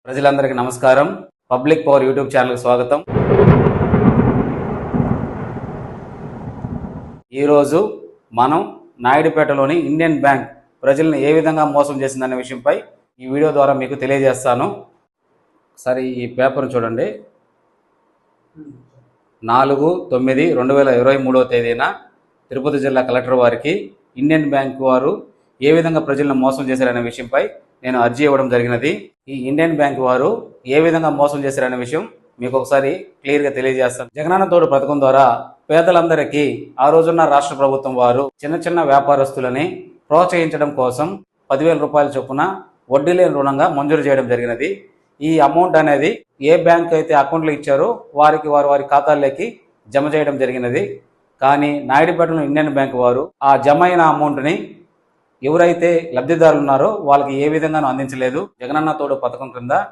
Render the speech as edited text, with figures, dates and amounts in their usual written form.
ప్రజలందరికీ నమస్కారం. Public power YouTube ఛానల్కి స్వాగతం. ఈరోజు మనం నాయుడుపేటలోని ఇండియన్ బ్యాంక్ ప్రజలను ఏ విధంగా మోసం చేసిందనే విషయంపై ఈ వీడియో ద్వారా మీకు తెలియజేస్తాను. సరే, ఈ పేపర్ చూడండి. 4/9/2023 తేదీన తిరుపతి జిల్లా కలెక్టర్ వారికి ఇండియన్ బ్యాంక్ వారు ఏ విధంగా ప్రజలను మోసం చేశారనే విషయంపై నేను అర్జీ ఇవ్వడం జరిగినది. ఈ ఇండియన్ బ్యాంక్ వారు ఏ విధంగా మోసం చేశారనే విషయం మీకు ఒకసారి క్లియర్గా తెలియజేస్తాను. జగనన్న తోడు పథకం ద్వారా పేదలందరికీ ఆ రోజున్న రాష్ట్ర ప్రభుత్వం వారు చిన్న చిన్న వ్యాపారస్తులని ప్రోత్సహించడం కోసం 10,000 రూపాయల చొప్పున వడ్డీ లేని రుణంగా మంజూరు చేయడం జరిగినది. ఈ అమౌంట్ అనేది ఏ బ్యాంక్ అయితే అకౌంట్లో ఇచ్చారో వారికి వారి ఖాతాల్లోకి జమ చేయడం జరిగినది. కానీ నాయుడుపేటలో ఇండియన్ బ్యాంక్ వారు ఆ జమ అయిన అమౌంట్ని ఎవరైతే లబ్ధిదారులు ఉన్నారో వాళ్ళకి ఏ విధంగానూ అందించలేదు. జగనన్న తోడు పథకం కింద